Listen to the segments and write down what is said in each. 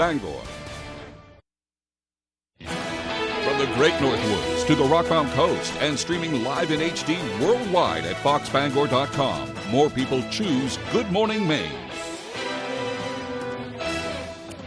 Bangor. From the Great Northwoods to the Rockbound Coast and streaming live in HD worldwide at foxbangor.com. More people choose Good Morning Maine.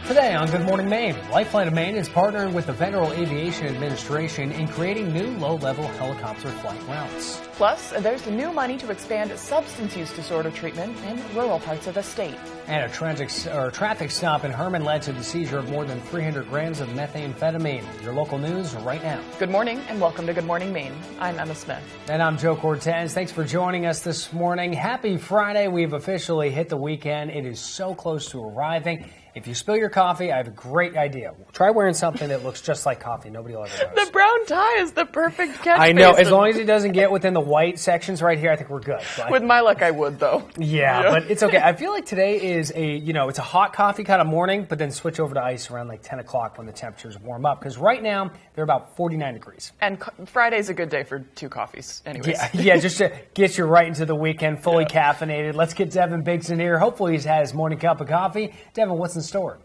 Today on Good Morning Maine, Lifeline of Maine is partnering with the Federal Aviation Administration in creating new low-level helicopter flight routes. Plus, there's new money to expand substance use disorder treatment in rural parts of the state. And a traffic stop in Herman led to the seizure of more than 300 grams of methamphetamine. Your local news right now. Good morning and welcome to Good Morning Maine. I'm Emma Smith. And I'm Joe Cortez. Thanks for joining us this morning. Happy Friday. We've officially hit the weekend. It is so close to arriving. If you spill your coffee, I have a great idea. Try wearing something that looks just like coffee. Nobody will ever notice. The brown tie is the perfect catchphrase. I know. As long as it doesn't get within the white sections right here, I think we're good. But with my luck, I would, though. Yeah, but it's okay. I feel like today is it's a hot coffee kind of morning, but then switch over to ice around like 10 o'clock when the temperatures warm up. Because right now, they're about 49 degrees. And Friday's a good day for 2 coffees anyways. Yeah, just to get you right into the weekend, fully caffeinated. Let's get Devin Biggs in here. Hopefully he's had his morning cup of coffee. Devin, what's in store?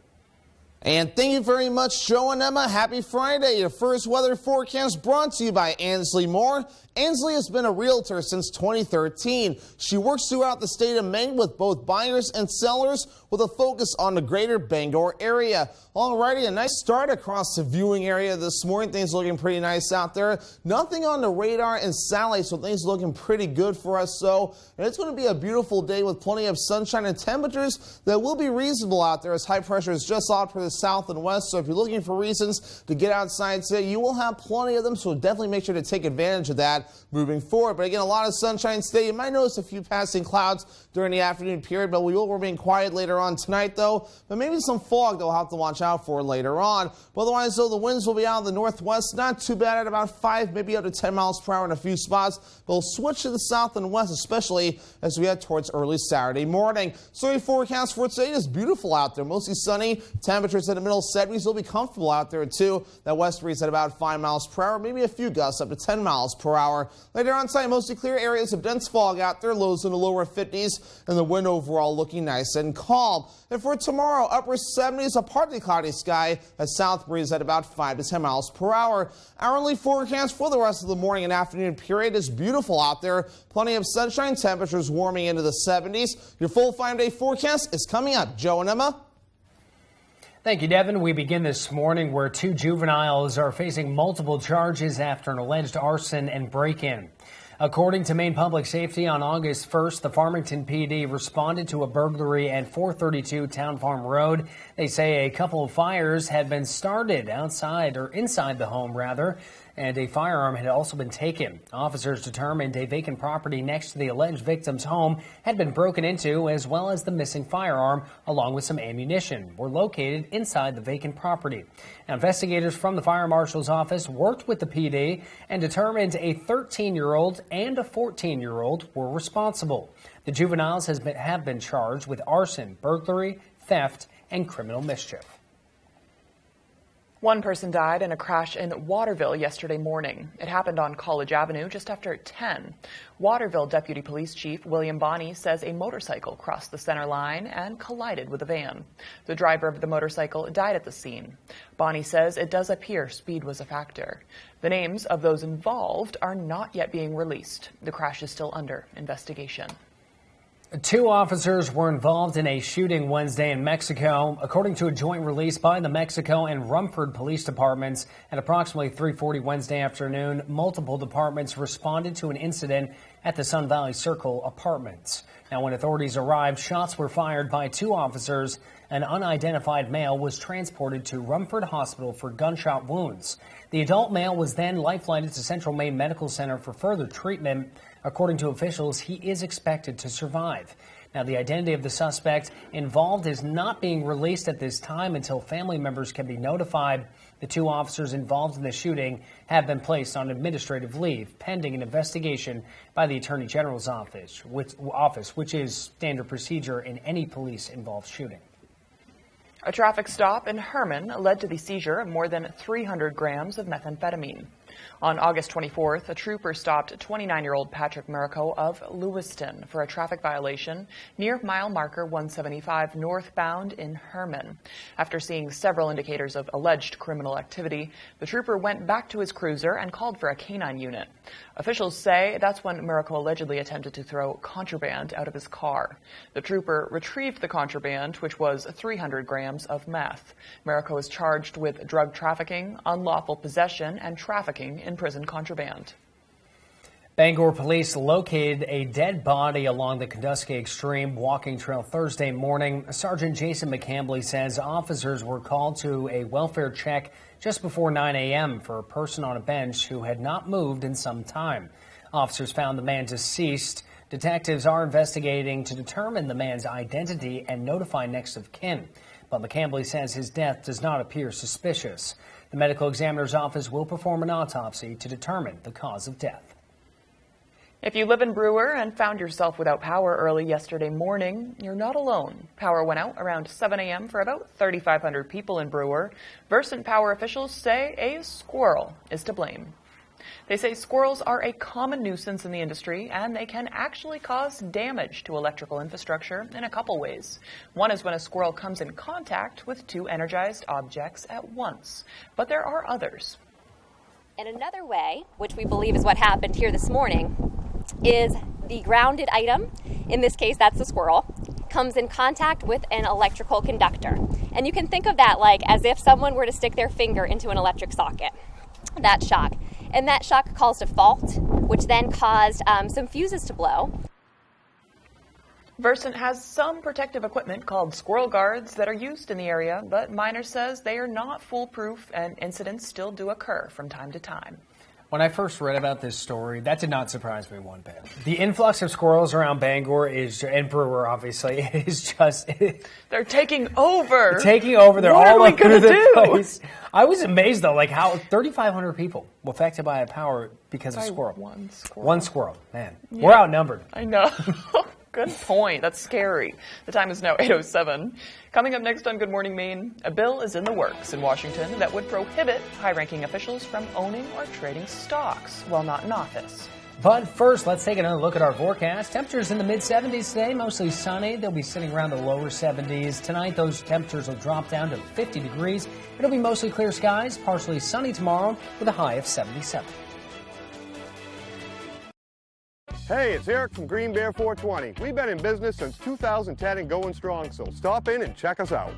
And thank you very much, Joe and Emma. Happy Friday. Your first weather forecast brought to you by Ansley Moore. Ansley has been a realtor since 2013. She works throughout the state of Maine with both buyers and sellers with a focus on the greater Bangor area. Alrighty, a nice start across the viewing area this morning. Things looking pretty nice out there. Nothing on the radar in Sally, so things looking pretty good for us. So, and it's going to be a beautiful day with plenty of sunshine and temperatures that will be reasonable out there as high pressure is just off for the south and west. So if you're looking for reasons to get outside today, you will have plenty of them. So definitely make sure to take advantage of that moving forward. But again, a lot of sunshine today. You might notice a few passing clouds during the afternoon period, but we will remain quiet later on tonight, though. But maybe some fog that we'll have to watch out for later on. But otherwise, though, the winds will be out of the northwest. Not too bad at about 5, maybe up to 10 miles per hour in a few spots. But we'll switch to the south and west, especially as we head towards early Saturday morning. So the forecast for today is beautiful out there. Mostly sunny. Temperatures in the middle 70s will be comfortable out there, too. That west breeze at about 5 miles per hour. Maybe a few gusts up to 10 miles per hour. Later on tonight, mostly clear areas of dense fog out there. Lows in the lower 50s. And the wind overall looking nice and calm. And for tomorrow, upper 70s, a partly cloudy sky. A south breeze at about 5 to 10 miles per hour. Hourly forecast for the rest of the morning and afternoon period is beautiful out there. Plenty of sunshine. Temperatures warming into the 70s. Your full 5-day forecast is coming up. Joe and Emma. Thank you, Devin. We begin this morning where 2 juveniles are facing multiple charges after an alleged arson and break-in. According to Maine Public Safety, on August 1st, the Farmington PD responded to a burglary at 432 Town Farm Road. They say a couple of fires had been started inside the home, and a firearm had also been taken. Officers determined a vacant property next to the alleged victim's home had been broken into, as well as the missing firearm, along with some ammunition, were located inside the vacant property. Now, investigators from the fire marshal's office worked with the PD and determined a 13-year-old and a 14-year-old were responsible. The juveniles have been charged with arson, burglary, theft, and criminal mischief. One person died in a crash in Waterville yesterday morning. It happened on College Avenue just after 10. Waterville Deputy Police Chief William Bonney says a motorcycle crossed the center line and collided with a van. The driver of the motorcycle died at the scene. Bonney says it does appear speed was a factor. The names of those involved are not yet being released. The crash is still under investigation. 2 officers were involved in a shooting Wednesday in Mexico. According to a joint release by the Mexico and Rumford police departments, at approximately 3:40 Wednesday afternoon, multiple departments responded to an incident at the Sun Valley Circle apartments. Now, when authorities arrived, shots were fired by 2 officers. An unidentified male was transported to Rumford Hospital for gunshot wounds. The adult male was then life-flighted to Central Maine Medical Center for further treatment. According to officials, he is expected to survive. Now, the identity of the suspect involved is not being released at this time until family members can be notified. The 2 officers involved in the shooting have been placed on administrative leave pending an investigation by the Attorney General's office, which is standard procedure in any police-involved shooting. A traffic stop in Herman led to the seizure of more than 300 grams of methamphetamine. On August 24th, a trooper stopped 29-year-old Patrick Miraco of Lewiston for a traffic violation near mile marker 175 northbound in Herman. After seeing several indicators of alleged criminal activity, the trooper went back to his cruiser and called for a canine unit. Officials say that's when Miraco allegedly attempted to throw contraband out of his car. The trooper retrieved the contraband, which was 300 grams of meth. Miraco is charged with drug trafficking, unlawful possession, and trafficking in prison contraband. Bangor police located a dead body along the Kenduskeag Extreme walking trail Thursday morning. Sergeant Jason McCambley says officers were called to a welfare check just before 9 a.m. for a person on a bench who had not moved in some time. Officers found the man deceased. Detectives are investigating to determine the man's identity and notify next of kin. But McCambley says his death does not appear suspicious. The medical examiner's office will perform an autopsy to determine the cause of death. If you live in Brewer and found yourself without power early yesterday morning, you're not alone. Power went out around 7 a.m. for about 3,500 people in Brewer. Versant Power officials say a squirrel is to blame. They say squirrels are a common nuisance in the industry, and they can actually cause damage to electrical infrastructure in a couple ways. One is when a squirrel comes in contact with two energized objects at once. But there are others. And another way, which we believe is what happened here this morning, is the grounded item, in this case that's the squirrel, comes in contact with an electrical conductor. And you can think of that like as if someone were to stick their finger into an electric socket. That shock. And that shock caused a fault, which then caused some fuses to blow. Versant has some protective equipment called squirrel guards that are used in the area, but Miners says they are not foolproof and incidents still do occur from time to time. When I first read about this story, that did not surprise me one bit. The influx of squirrels around Bangor and Brewer, obviously, is just... They're taking over. They're what all are we over gonna the do? place. I was amazed, though, like how 3,500 people were affected by a power because of squirrel. One squirrel. Man, yeah. We're outnumbered. I know. Good point. That's scary. The time is now 8:07. Coming up next on Good Morning Maine, a bill is in the works in Washington that would prohibit high-ranking officials from owning or trading stocks while not in office. But first, let's take another look at our forecast. Temperatures in the mid-70s today, mostly sunny. They'll be sitting around the lower 70s. Tonight, those temperatures will drop down to 50 degrees. It'll be mostly clear skies, partially sunny tomorrow with a high of 77. Hey, it's Eric from Green Bear 420. We've been in business since 2010 and going strong, so stop in and check us out.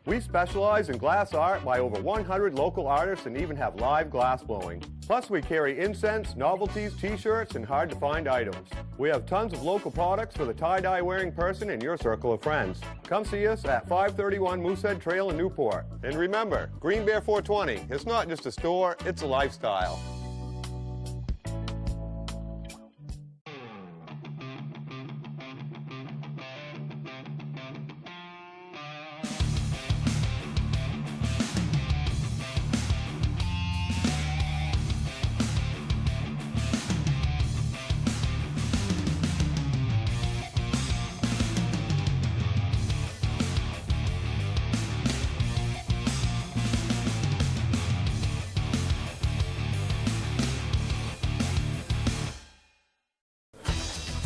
We specialize in glass art by over 100 local artists and even have live glass blowing. Plus, we carry incense, novelties, t-shirts, and hard-to-find items. We have tons of local products for the tie-dye wearing person in your circle of friends. Come see us at 531 Moosehead Trail in Newport. And remember, Green Bear 420, it's not just a store, it's a lifestyle.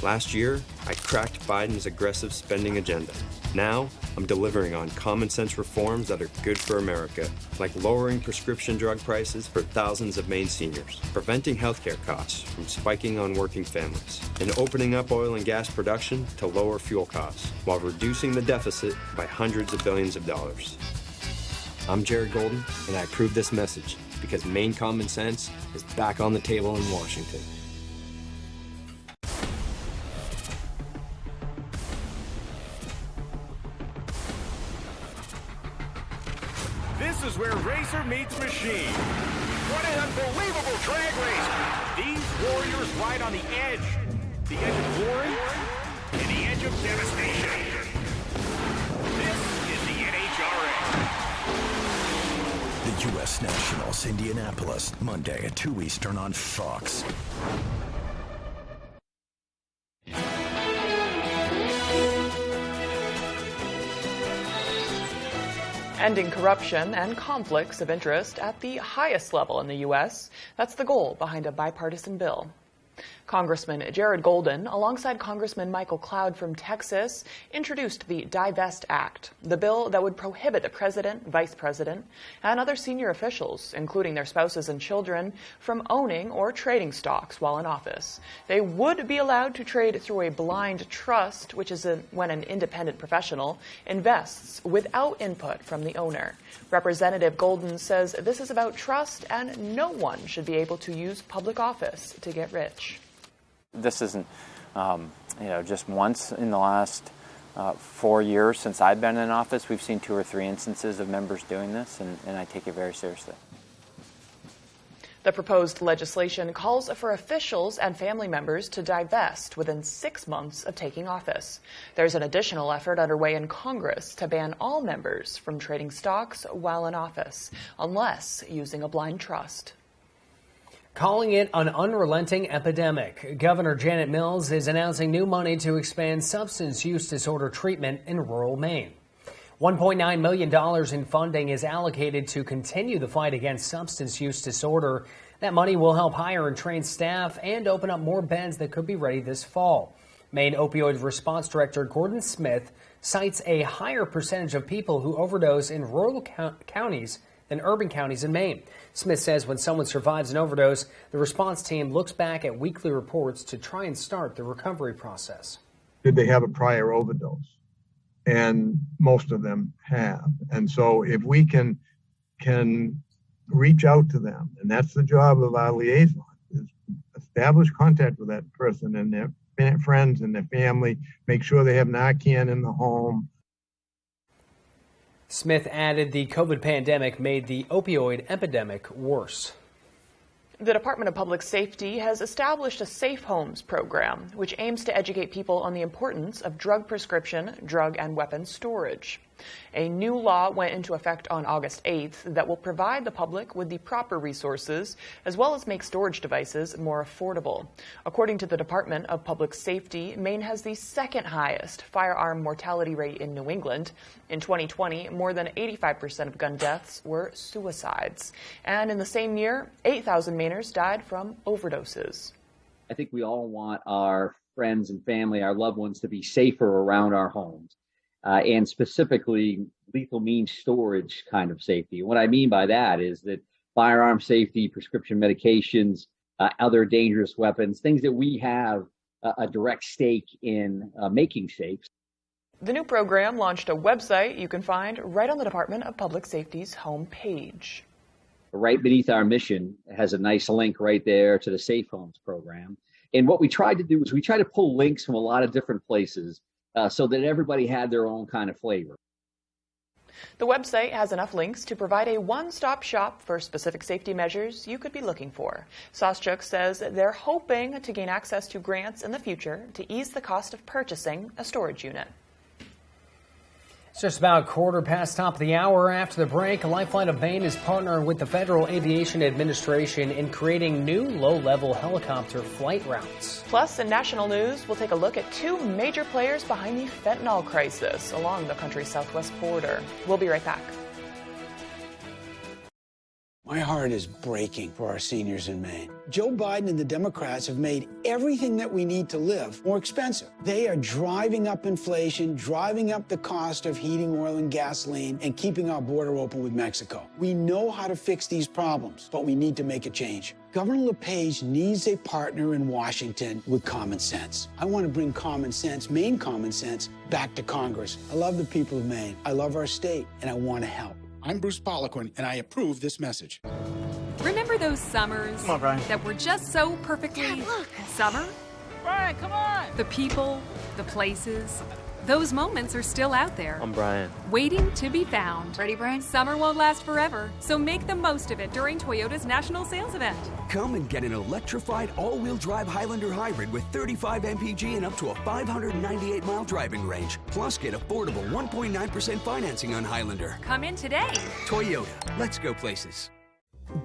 Last year, I cracked Biden's aggressive spending agenda. Now, I'm delivering on common sense reforms that are good for America, like lowering prescription drug prices for thousands of Maine seniors, preventing healthcare costs from spiking on working families, and opening up oil and gas production to lower fuel costs, while reducing the deficit by hundreds of billions of dollars. I'm Jared Golden, and I approve this message because Maine common sense is back on the table in Washington. This is where racer meets machine. What an unbelievable drag race. These warriors ride on the edge of glory and the edge of devastation. This is the NHRA. The U.S. Nationals, Indianapolis, Monday at 2 Eastern on Fox. ending corruption and conflicts of interest at the highest level in the U.S. That's the goal behind a bipartisan bill. Congressman Jared Golden, alongside Congressman Michael Cloud from Texas, introduced the Divest Act, the bill that would prohibit the president, vice president, and other senior officials, including their spouses and children, from owning or trading stocks while in office. They would be allowed to trade through a blind trust, which is when an independent professional invests without input from the owner. Representative Golden says this is about trust and no one should be able to use public office to get rich. This isn't, just once in the last 4 years since I've been in office. We've seen 2 or 3 instances of members doing this, and I take it very seriously. The proposed legislation calls for officials and family members to divest within 6 months of taking office. There's an additional effort underway in Congress to ban all members from trading stocks while in office, unless using a blind trust. Calling it an unrelenting epidemic, Governor Janet Mills is announcing new money to expand substance use disorder treatment in rural Maine. $1.9 million in funding is allocated to continue the fight against substance use disorder. That money will help hire and train staff and open up more beds that could be ready this fall. Maine Opioid Response Director Gordon Smith cites a higher percentage of people who overdose in rural counties than urban counties in Maine. Smith says when someone survives an overdose, the response team looks back at weekly reports to try and start the recovery process. Did they have a prior overdose? And most of them have. And so if we can reach out to them, and that's the job of our liaison, is establish contact with that person and their friends and their family, make sure they have Narcan in the home. Smith added the COVID pandemic made the opioid epidemic worse. The Department of Public Safety has established a Safe Homes program, which aims to educate people on the importance of drug prescription, drug and weapons storage. A new law went into effect on August 8th that will provide the public with the proper resources as well as make storage devices more affordable. According to the Department of Public Safety, Maine has the second highest firearm mortality rate in New England. In 2020, more than 85% of gun deaths were suicides. And in the same year, 8,000 Mainers died from overdoses. I think we all want our friends and family, our loved ones, to be safer around our homes. And specifically lethal means storage kind of safety. And what I mean by that is that firearm safety, prescription medications, other dangerous weapons, things that we have a direct stake in making safe. The new program launched a website you can find right on the Department of Public Safety's homepage. Right beneath our mission has a nice link right there to the Safe Homes program. And what we tried to do is we tried to pull links from a lot of different places so that everybody had their own kind of flavor. The website has enough links to provide a one-stop shop for specific safety measures you could be looking for. Soschuk says they're hoping to gain access to grants in the future to ease the cost of purchasing a storage unit. It's just about 1/4 top of the hour. After the break, Lifeline of Maine is partnering with the Federal Aviation Administration in creating new low-level helicopter flight routes. Plus, in national news, we'll take a look at 2 major players behind the fentanyl crisis along the country's southwest border. We'll be right back. My heart is breaking for our seniors in Maine. Joe Biden and the Democrats have made everything that we need to live more expensive. They are driving up inflation, driving up the cost of heating oil and gasoline, and keeping our border open with Mexico. We know how to fix these problems, but we need to make a change. Governor LePage needs a partner in Washington with common sense. I want to bring common sense, Maine common sense, back to Congress. I love the people of Maine. I love our state, and I want to help. I'm Bruce Poliquin, and I approve this message. Remember those summers that were just so perfectly summer? Brian, come on! The people, the places, those moments are still out there. I'm Brian. Waiting to be found. Ready, Brian? Summer won't last forever, so make the most of it during Toyota's National Sales Event. Come and get an electrified all-wheel drive Highlander hybrid with 35 mpg and up to a 598-mile driving range. Plus, get affordable 1.9% financing on Highlander. Come in today. Toyota, let's go places.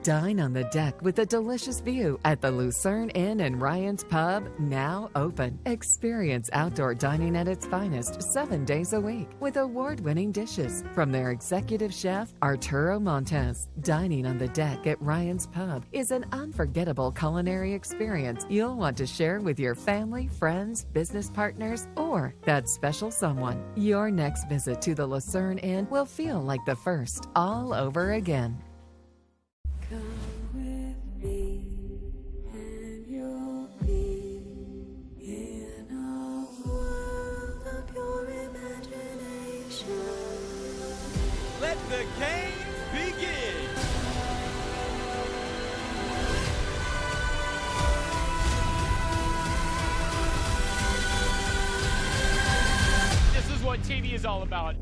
Dine on the deck with a delicious view at the Lucerne Inn and Ryan's Pub, now open. Experience outdoor dining at its finest 7 days a week with award-winning dishes from their executive chef, Arturo Montes. Dining on the deck at Ryan's Pub is an unforgettable culinary experience you'll want to share with your family, friends, business partners, or that special someone. Your next visit to the Lucerne Inn will feel like the first all over again. Let the games begin! This is what TV is all about.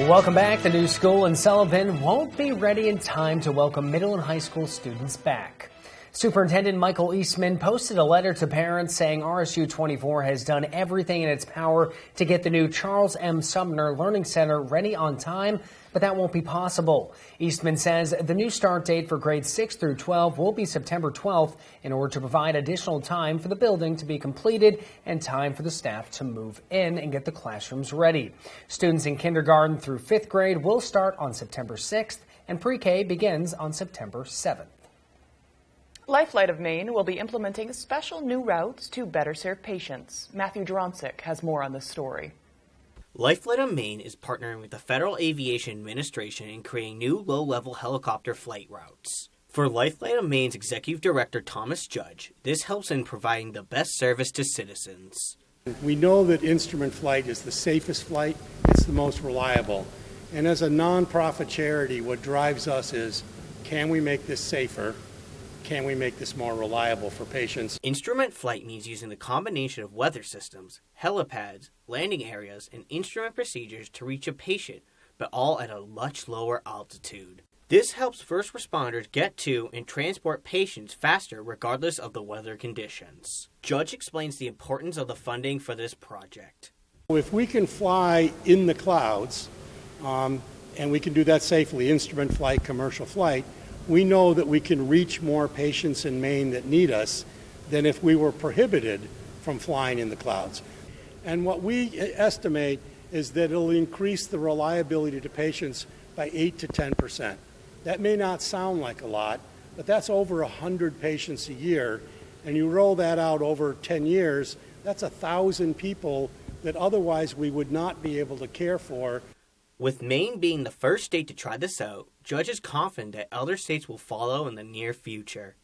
Welcome back. The new school in Sullivan won't be ready in time to welcome middle and high school students back. Superintendent Michael Eastman posted a letter to parents saying RSU 24 has done everything in its power to get the new Charles M. Sumner Learning Center ready on time, but that won't be possible. Eastman says the new start date for grades 6 through 12 will be September 12th in order to provide additional time for the building to be completed and time for the staff to move in and get the classrooms ready. Students in kindergarten through 5th grade will start on September 6th and pre-K begins on September 7th. Lifelight of Maine will be implementing special new routes to better serve patients. Matthew Juronsik has more on this story. Lifelight of Maine is partnering with the Federal Aviation Administration in creating new low-level helicopter flight routes. For Lifelight of Maine's Executive Director Thomas Judge, this helps in providing the best service to citizens. We know that instrument flight is the safest flight, it's the most reliable. And as a nonprofit charity, what drives us is, can we make this safer? Can we make this more reliable for patients? Instrument flight means using the combination of weather systems, helipads, landing areas, and instrument procedures to reach a patient, but all at a much lower altitude. This helps first responders get to and transport patients faster regardless of the weather conditions. Judge explains the importance of the funding for this project. If we can fly in the clouds, and we can do that safely, instrument flight, commercial flight, we know that we can reach more patients in Maine that need us than if we were prohibited from flying in the clouds. And what we estimate is that it'll increase the reliability to patients by 8 to 10%. That may not sound like a lot, but that's over 100 patients a year. And you roll that out over 10 years, that's 1,000 people that otherwise we would not be able to care for. With Maine being the first state to try this out, Judge is confident that other states will follow in the near future.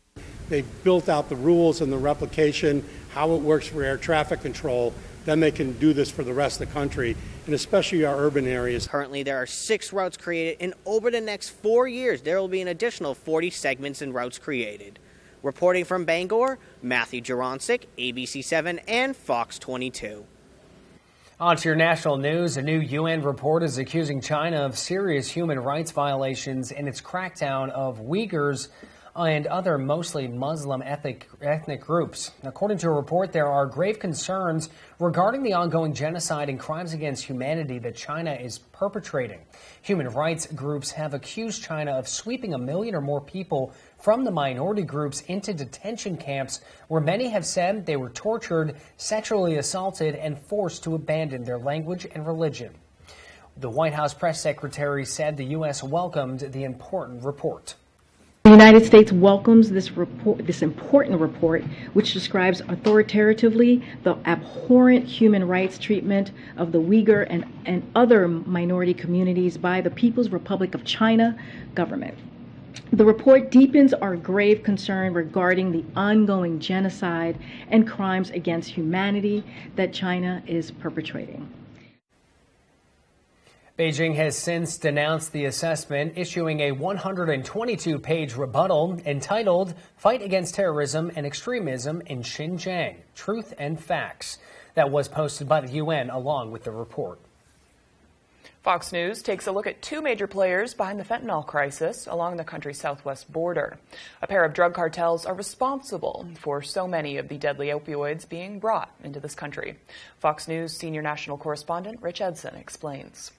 They've built out the rules and the replication, how it works for air traffic control. Then they can do this for the rest of the country, and especially our urban areas. Currently, there are 6 routes created, and over the next 4 years, there will be an additional 40 segments and routes created. Reporting from Bangor, Matthew Juronsik, ABC7 and Fox 22. On to your national news. A new UN report is accusing China of serious human rights violations in its crackdown of Uyghurs and other mostly Muslim ethnic groups. According to a report, there are grave concerns regarding the ongoing genocide and crimes against humanity that China is perpetrating. Human rights groups have accused China of sweeping 1 million or more people from the minority groups into detention camps where many have said they were tortured, sexually assaulted, and forced to abandon their language and religion. The White House press secretary said the U.S. welcomed the important report. The United States welcomes this important report, which describes authoritatively the abhorrent human rights treatment of the Uyghur and other minority communities by the People's Republic of China government. The report deepens our grave concern regarding the ongoing genocide and crimes against humanity that China is perpetrating. Beijing has since denounced the assessment, issuing a 122-page rebuttal entitled Fight Against Terrorism and Extremism in Xinjiang, Truth and Facts. That was posted by the UN along with the report. Fox News takes a look at two major players behind the fentanyl crisis along the country's southwest border. A pair of drug cartels are responsible for so many of the deadly opioids being brought into this country. Fox News senior national correspondent Rich Edson explains.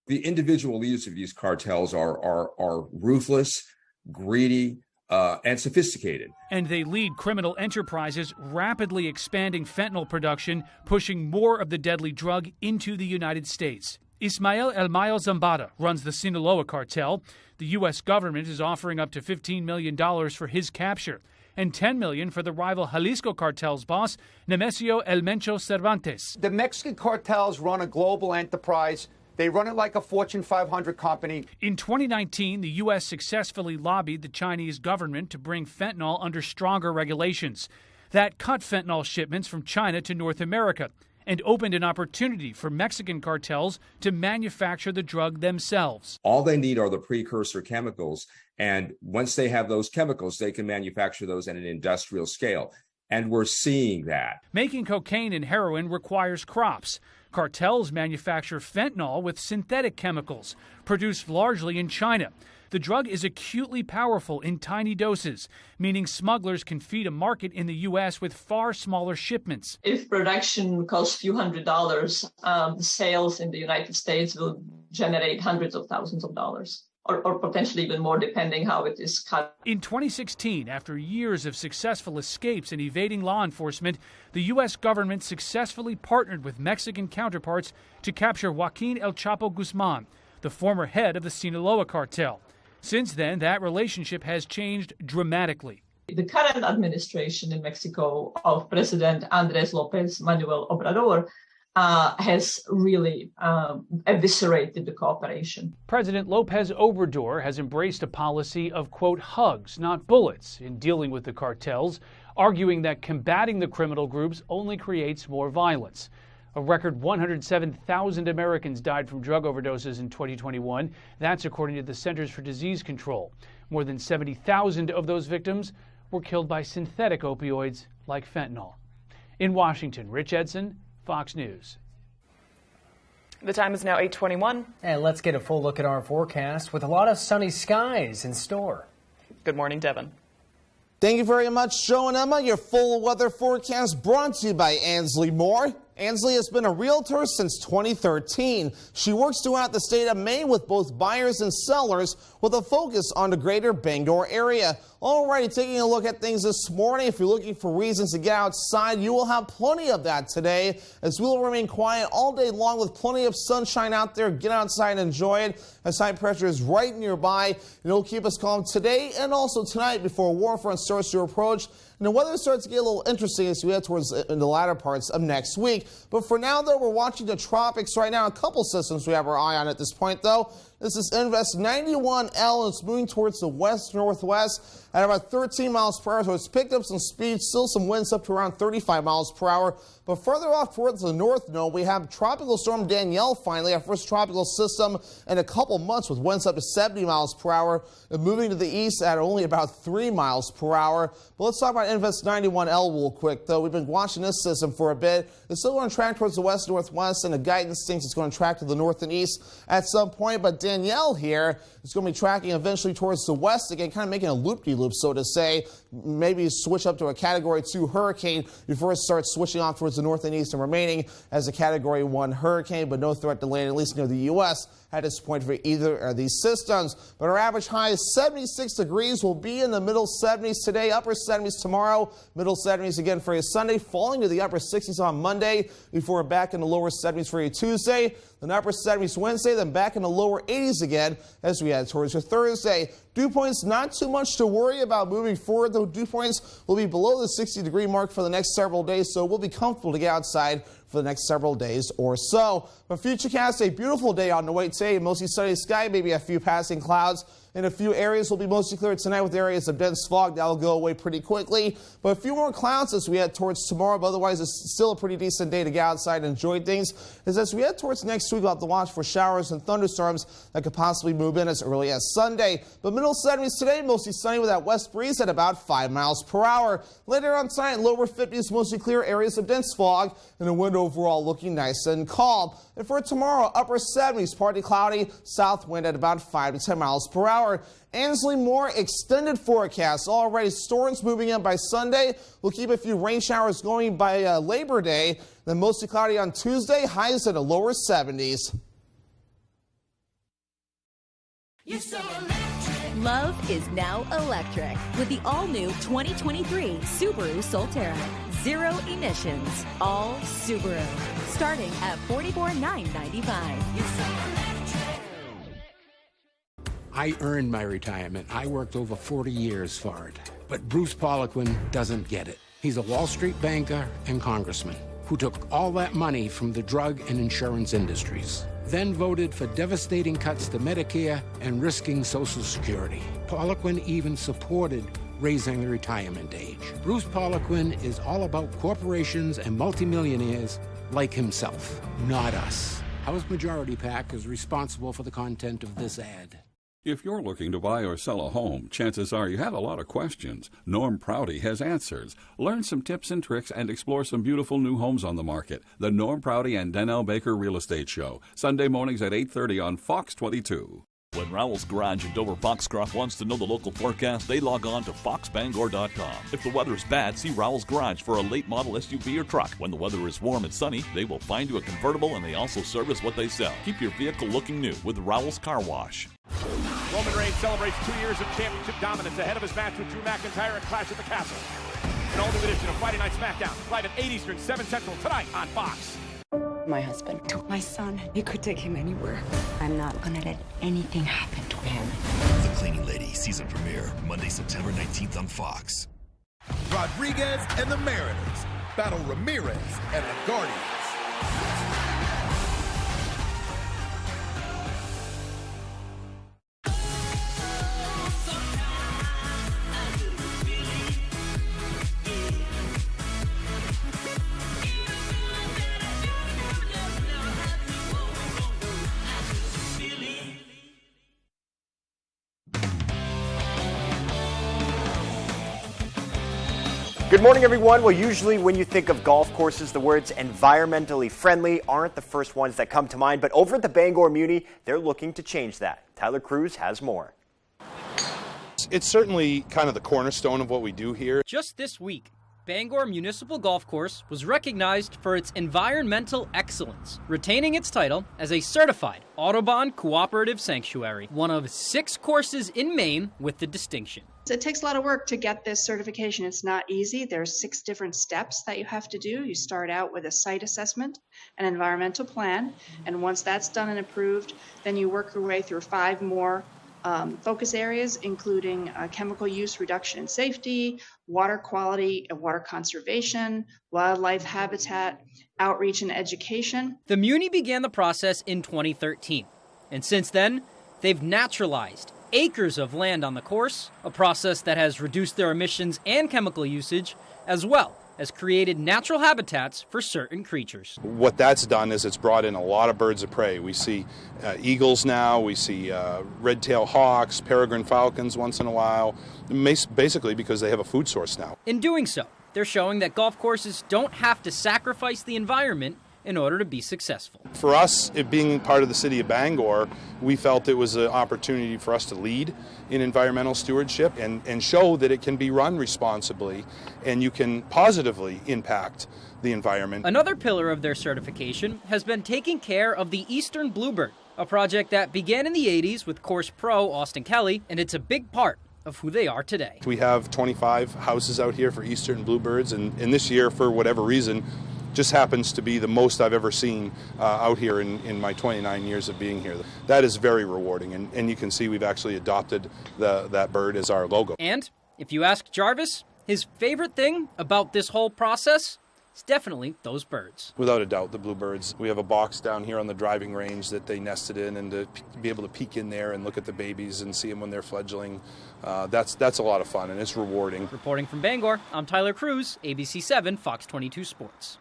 The individual leaders of these cartels are ruthless, greedy, and sophisticated. And they lead criminal enterprises rapidly expanding fentanyl production, pushing more of the deadly drug into the United States. Ismael El Mayo Zambada runs the Sinaloa cartel. The U.S. government is offering up to $15 million for his capture and $10 million for the rival Jalisco cartel's boss, Nemesio El Mencho Cervantes. The Mexican cartels run a global enterprise. They run it like a Fortune 500 company. In 2019, the U.S. successfully lobbied the Chinese government to bring fentanyl under stronger regulations. That cut fentanyl shipments from China to North America and opened an opportunity for Mexican cartels to manufacture the drug themselves. All they need are the precursor chemicals, and once they have those chemicals, they can manufacture those at an industrial scale. And we're seeing that. Making cocaine and heroin requires crops. Cartels manufacture fentanyl with synthetic chemicals, produced largely in China. The drug is acutely powerful in tiny doses, meaning smugglers can feed a market in the U.S. with far smaller shipments. If production costs a few $100s, the sales in the United States will generate hundreds of thousands of dollars. Or potentially even more, depending how it is cut. In 2016, after years of successful escapes and evading law enforcement, the U.S. government successfully partnered with Mexican counterparts to capture Joaquin El Chapo Guzman, the former head of the Sinaloa cartel. Since then, that relationship has changed dramatically. The current administration in Mexico of President Andrés López Manuel Obrador has really eviscerated the cooperation. President López Obrador has embraced a policy of, quote, hugs, not bullets, in dealing with the cartels, arguing that combating the criminal groups only creates more violence. A record 107,000 Americans died from drug overdoses in 2021. That's according to the Centers for Disease Control. More than 70,000 of those victims were killed by synthetic opioids like fentanyl. In Washington, Rich Edson, Fox News. The time is now 8:21. And let's get a full look at our forecast with a lot of sunny skies in store. Good morning, Devin. Thank you very much, Joe and Emma. Your full weather forecast brought to you by Ansley Moore. Ansley has been a realtor since 2013. She works throughout the state of Maine with both buyers and sellers with a focus on the greater Bangor area. Alrighty, taking a look at things this morning. If you're looking for reasons to get outside, you will have plenty of that today, as we will remain quiet all day long with plenty of sunshine out there. Get outside and enjoy it, as high pressure is right nearby, and it'll keep us calm today and also tonight before a warm front starts to approach. And the weather starts to get a little interesting as we head towards in the latter parts of next week. But for now, though, we're watching the tropics right now. A couple systems we have our eye on at this point, though. This is Invest 91L, and it's moving towards the west-northwest at about 13 miles per hour. So it's picked up some speed, still some winds up to around 35 miles per hour. But further off towards the north, no, we have Tropical Storm Danielle finally, our first tropical system in a couple months with winds up to 70 miles per hour and moving to the east at only about 3 miles per hour. But let's talk about Invest 91L real quick, though. We've been watching this system for a bit. It's still going to track towards the west-northwest, and the guidance thinks it's going to track to the north and east at some point. But Danielle here is going to be tracking eventually towards the west again, kind of making a loop-de-loop, so to say. Maybe switch up to a Category 2 hurricane before it starts switching off towards the north and east and remaining as a Category 1 hurricane, but no threat to land, at least near the U.S. at this point for either of these systems. But our average high is 76 degrees. We'll be in the middle 70s today, upper 70s tomorrow, middle 70s again for you Sunday, falling to the upper 60s on Monday before we're back in the lower 70s for you Tuesday. Then upper 70s Wednesday, then back in the lower 80s again as we head towards your Thursday. Dew points, not too much to worry about moving forward, though. Dew points will be below the 60-degree mark for the next several days, so we'll be comfortable to get outside for the next several days or so. But Futurecast, a beautiful day on the way today. Mostly sunny sky, maybe a few passing clouds. In a few areas will be mostly clear tonight with areas of dense fog that will go away pretty quickly. But a few more clouds as we head towards tomorrow. But otherwise, it's still a pretty decent day to get outside and enjoy things. As we head towards next week, we'll have to watch for showers and thunderstorms that could possibly move in as early as Sunday. But middle 70s today, mostly sunny with that west breeze at about 5 miles per hour. Later on tonight, lower 50s, mostly clear areas of dense fog, and the wind overall looking nice and calm. And for tomorrow, upper 70s, partly cloudy, south wind at about 5 to 10 miles per hour. Ansley Moore extended forecast. Already storms moving in by Sunday. We'll keep a few rain showers going by Labor Day. Then mostly cloudy on Tuesday, highs in the lower 70s. Love is now electric with the all-new 2023 Subaru Solterra. 0 emissions, all Subaru. Starting at $44,995. I earned my retirement. I worked over 40 years for it. But Bruce Poliquin doesn't get it. He's a Wall Street banker and congressman who took all that money from the drug and insurance industries, then voted for devastating cuts to Medicare and risking Social Security. Poliquin even supported raising the retirement age. Bruce Poliquin is all about corporations and multimillionaires like himself, not us. House Majority PAC is responsible for the content of this ad. If you're looking to buy or sell a home, chances are you have a lot of questions. Norm Prouty has answers. Learn some tips and tricks and explore some beautiful new homes on the market. The Norm Prouty and Donnell Baker Real Estate Show, Sunday mornings at 8:30 on Fox 22. When Rowell's Garage in Dover Foxcroft wants to know the local forecast, they log on to foxbangor.com. If the weather is bad, see Rowell's Garage for a late model SUV or truck. When the weather is warm and sunny, they will find you a convertible, and they also service what they sell. Keep your vehicle looking new with Rowell's Car Wash. Roman Reigns celebrates 2 years of championship dominance ahead of his match with Drew McIntyre at Clash at the Castle. An all-new edition of Friday Night SmackDown, live at 8 Eastern, 7 Central, tonight on Fox. My husband took my son. He could take him anywhere. I'm not gonna let anything happen to him. The Cleaning Lady season premiere, Monday, September 19th on Fox. Rodriguez and the Mariners battle Ramirez and the Guardians. Good morning, everyone. Well, usually when you think of golf courses, the words environmentally friendly aren't the first ones that come to mind. But over at the Bangor Muni, they're looking to change that. Tyler Cruz has more. It's certainly kind of the cornerstone of what we do here. Just this week, Bangor Municipal Golf Course was recognized for its environmental excellence, retaining its title as a certified Audubon Cooperative Sanctuary, one of 6 courses in Maine with the distinction. It takes a lot of work to get this certification. It's not easy. There's 6 different steps that you have to do. You start out with a site assessment, an environmental plan, and once that's done and approved, then you work your way through 5 more focus areas, including chemical use reduction and safety, water quality and water conservation, wildlife habitat, outreach and education. The Muni began the process in 2013, and since then, they've naturalized acres of land on the course, a process that has reduced their emissions and chemical usage, as well as created natural habitats for certain creatures. What that's done is it's brought in a lot of birds of prey. We see eagles now, we see red-tailed hawks, peregrine falcons once in a while, basically because they have a food source now. In doing so, they're showing that golf courses don't have to sacrifice the environment in order to be successful. For us, it being part of the city of Bangor, we felt it was an opportunity for us to lead in environmental stewardship and show that it can be run responsibly and you can positively impact the environment. Another pillar of their certification has been taking care of the Eastern Bluebird, a project that began in the 80s with course pro Austin Kelly, and it's a big part of who they are today. We have 25 houses out here for Eastern Bluebirds, and this year, for whatever reason, just happens to be the most I've ever seen out here in my 29 years of being here. That is very rewarding, and you can see we've actually adopted that bird as our logo. And if you ask Jarvis, his favorite thing about this whole process, is definitely those birds. Without a doubt, the bluebirds. We have a box down here on the driving range that they nested in, and to be able to peek in there and look at the babies and see them when they're fledgling, that's a lot of fun, and it's rewarding. Reporting from Bangor, I'm Tyler Cruz, ABC 7, Fox 22 Sports.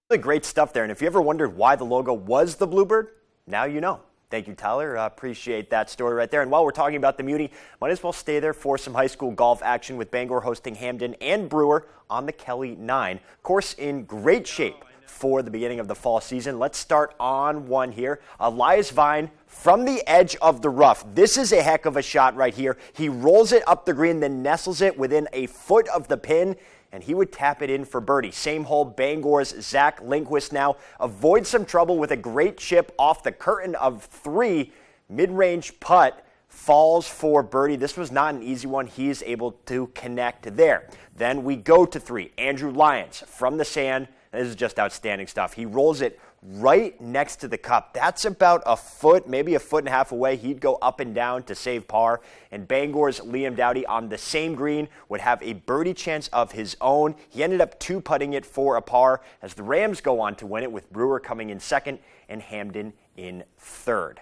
Really great stuff there, and if you ever wondered why the logo was the bluebird, now you know. Thank you, Tyler. Appreciate that story right there. And while we're talking about the Muni, might as well stay there for some high school golf action with Bangor hosting Hamden and Brewer on the Kelly 9. Course in great shape for the beginning of the fall season. Let's start on one here. Elias Vine from the edge of the rough. This is a heck of a shot right here. He rolls it up the green, then nestles it within a foot of the pin, and he would tap it in for birdie. Same hole, Bangor's Zach Lindquist now avoids some trouble with a great chip off the curtain of 3. Mid-range putt falls for birdie. This was not an easy one. He is able to connect there. Then we go to 3. Andrew Lyons from the sand. This is just outstanding stuff. He rolls it right next to the cup. That's about a foot, maybe a foot and a half away. He'd go up and down to save par. And Bangor's Liam Dowdy on the same green would have a birdie chance of his own. He ended up 2-putting it for a par as the Rams go on to win it, with Brewer coming in second and Hamden in third.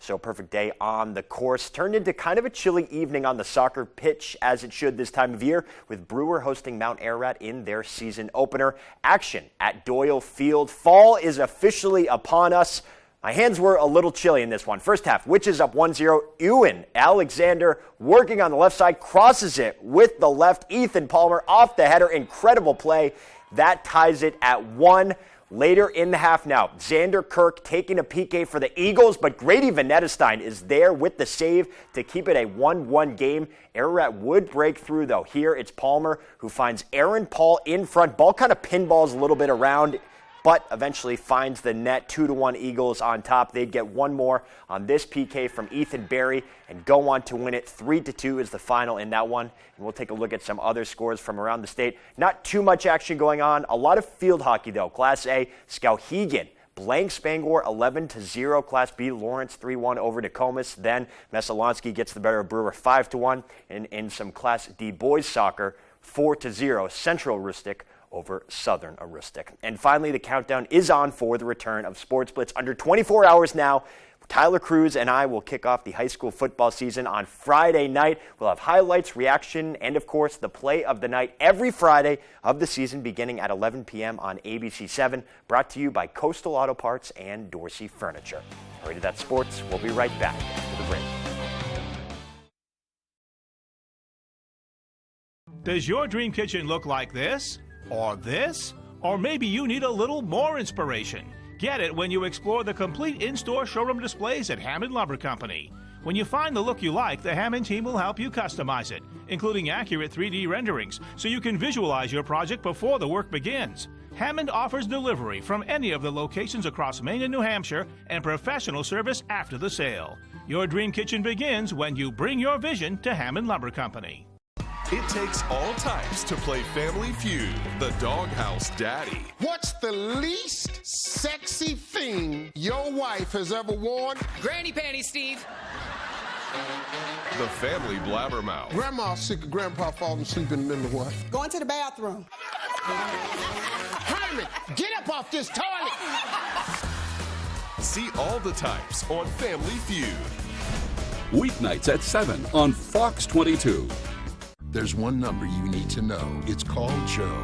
So perfect day on the course. Turned into kind of a chilly evening on the soccer pitch, as it should this time of year, with Brewer hosting Mount Ararat in their season opener. Action at Doyle Field. Fall is officially upon us. My hands were a little chilly in this one. First half, Witches up 1-0. Ewan Alexander working on the left side, crosses it with the left. Ethan Palmer off the header. Incredible play. That ties it at 1. Later in the half now, Xander Kirk taking a PK for the Eagles, but Grady Venetestein is there with the save to keep it a 1-1 game. Ararat would break through, though. Here it's Palmer who finds Aaron Paul in front. Ball kind of pinballs a little bit around, but eventually finds the net. 2-1 Eagles on top. They'd get one more on this PK from Ethan Berry and go on to win it. 3-2 is the final in that one. And we'll take a look at some other scores from around the state. Not too much action going on. A lot of field hockey, though. Class A, Skowhegan blanks Bangor 11-0. Class B, Lawrence 3-1 over Nokomis. Then Messalonsky gets the better of Brewer 5-1. And in some Class D boys soccer, 4-0 Central Aroostook over Southern Aroostook. And finally, the countdown is on for the return of Sports Blitz. Under 24 hours now, Tyler Cruz and I will kick off the high school football season on Friday night. We'll have highlights, reaction, and of course, the play of the night every Friday of the season beginning at 11 p.m. on ABC 7, brought to you by Coastal Auto Parts and Dorsey Furniture. Rated at Sports. We'll be right back after the break. Does your dream kitchen look like this? Or this? Or maybe you need a little more inspiration. Get it when you explore the complete in-store showroom displays at Hammond Lumber Company. When you find the look you like, the Hammond team will help you customize it, including accurate 3D renderings, so you can visualize your project before the work begins. Hammond offers delivery from any of the locations across Maine and New Hampshire and professional service after the sale. Your dream kitchen begins when you bring your vision to Hammond Lumber Company. It takes all types to play Family Feud, the Doghouse Daddy. What's the least sexy thing your wife has ever worn? Granny panties, Steve. The Family Blabbermouth. Grandma's sick of Grandpa falling asleep in the middle of what? Going to the bathroom. Hyman, get up off this toilet! See all the types on Family Feud. Weeknights at 7 on Fox 22. There's one number you need to know. It's called Joe.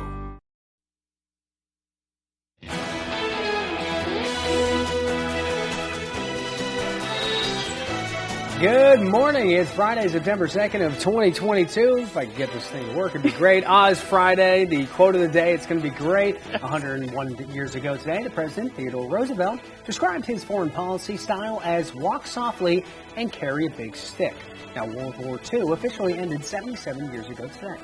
Good morning. It's Friday, September 2nd of 2022. If I could get this thing to work, it'd be great. Oz Friday, the quote of the day, it's going to be great. 101 years ago today, the President, Theodore Roosevelt, described his foreign policy style as walk softly and carry a big stick. Now, World War II officially ended 77 years ago today.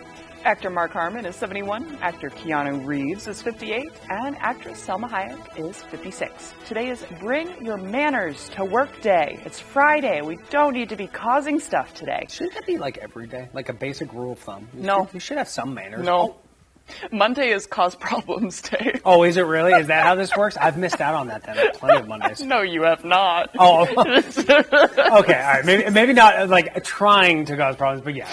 Actor Mark Harmon is 71, actor Keanu Reeves is 58, and actress Selma Hayek is 56. Today is Bring Your Manners to Work Day. It's Friday. We don't need to be causing stuff today. Shouldn't that be like every day? Like a basic rule of thumb? You should have some manners. No. Monday is Cause Problems Day. Oh, is it really? Is that how this works? I've missed out on that then. Plenty of Mondays. No, you have not. Oh, okay. All right. Maybe not like trying to cause problems, but yeah.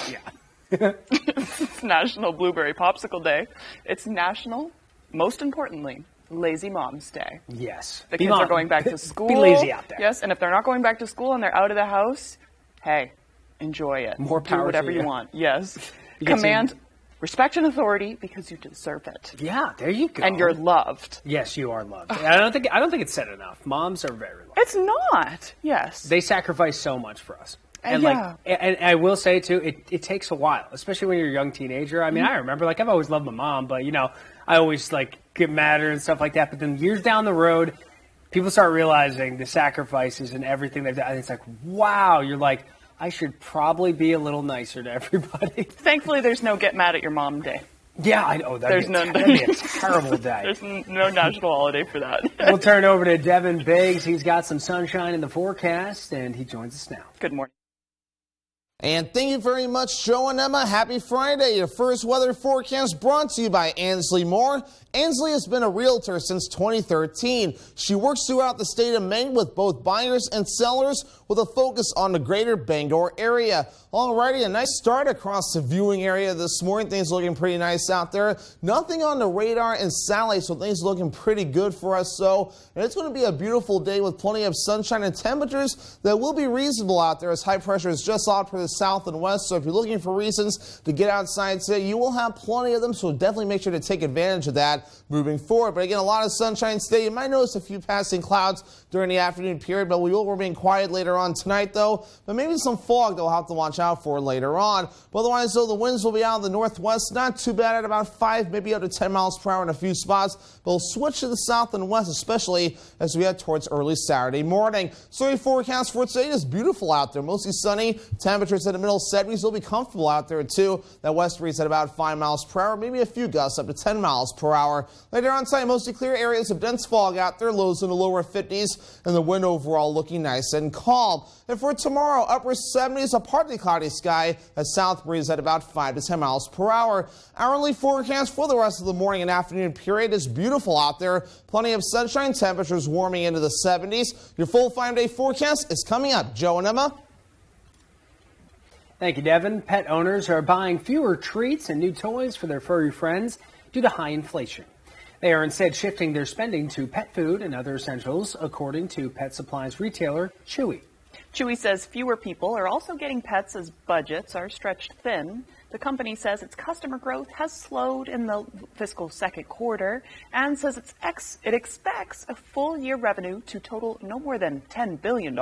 It's National Blueberry Popsicle Day. It's National, most importantly, Lazy Moms Day. Yes. The kids are going back to school. Be lazy out there. Yes, and if they're not going back to school and they're out of the house, hey, enjoy it. More power Do whatever to you you. want. Yes. You get Command respect and authority because you deserve it. Yeah, there you go. And you're loved. Yes, you are loved. I don't think it's said enough. Moms are very loved. It's not. Yes. They sacrifice so much for us. And yeah. and I will say too, it takes a while, especially when you're a young teenager. I mean, I remember I've always loved my mom, but I always get mad at her and stuff like that. But then years down the road, people start realizing the sacrifices and everything they've done. And it's like, wow, you're like, I should probably be a little nicer to everybody. Thankfully, there's no get mad at your mom day. Yeah, I know. That'd be a terrible day. There's no national holiday for that. We'll turn over to Devin Biggs. He's got some sunshine in the forecast, and he joins us now. Good morning. And thank you very much, Joe and Emma. Happy Friday. Your first weather forecast brought to you by Ansley Moore. Ansley has been a realtor since 2013. She works throughout the state of Maine with both buyers and sellers with a focus on the greater Bangor area. Alrighty, a nice start across the viewing area this morning. Things looking pretty nice out there. Nothing on the radar in Sally, so things looking pretty good for us. So, and it's going to be a beautiful day with plenty of sunshine and temperatures that will be reasonable out there as high pressure is just off for the south and west. So if you're looking for reasons to get outside today, you will have plenty of them. So definitely make sure to take advantage of that moving forward. But again, a lot of sunshine today. You might notice a few passing clouds during the afternoon period, but we will remain quiet later on tonight, though. But maybe some fog that we'll have to watch out for later on. But otherwise, though, the winds will be out of the northwest. Not too bad at about 5, maybe up to 10 miles per hour in a few spots. But we'll switch to the south and west, especially as we head towards early Saturday morning. So the forecast for today is beautiful out there. Mostly sunny. Temperatures in the middle 70s will be comfortable out there, too. That west breeze at about 5 miles per hour. Maybe a few gusts up to 10 miles per hour. Later on tonight, mostly clear areas of dense fog out there. Lows in the lower 50s. And the wind overall looking nice and calm. And for tomorrow, upper 70s, a partly cloudy sky. A south breeze at about 5 to 10 miles per hour. Hourly forecast for the rest of the morning and afternoon period is beautiful out there. Plenty of sunshine, temperatures warming into the 70s. Your full 5-day forecast is coming up. Joe and Emma. Thank you, Devin. Pet owners are buying fewer treats and new toys for their furry friends due to high inflation. They are instead shifting their spending to pet food and other essentials, according to pet supplies retailer Chewy. Chewy says fewer people are also getting pets as budgets are stretched thin. The company says its customer growth has slowed in the fiscal second quarter and says it expects a full-year revenue to total no more than $10 billion.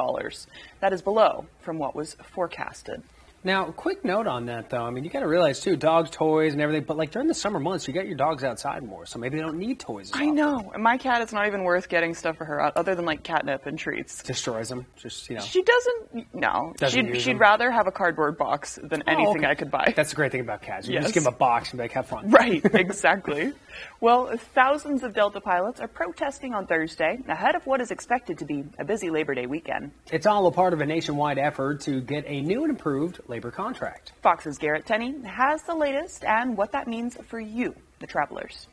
That is below from what was forecasted. Now, a quick note on that, though. I mean, you got to realize, too, dogs, toys, and everything. But, during the summer months, you got your dogs outside more, so maybe they don't need toys as often. I know. And my cat, it's not even worth getting stuff for her, other than, catnip and treats. Destroys them. Just, She doesn't, no. She'd rather have a cardboard box than anything I could buy. That's the great thing about cats. You Yes. just give them a box and be like, have fun. Right, exactly. Well, thousands of Delta pilots are protesting on Thursday ahead of what is expected to be a busy Labor Day weekend. It's all a part of a nationwide effort to get a new and improved labor contract. Fox's Garrett Tenney has the latest and what that means for you, the travelers.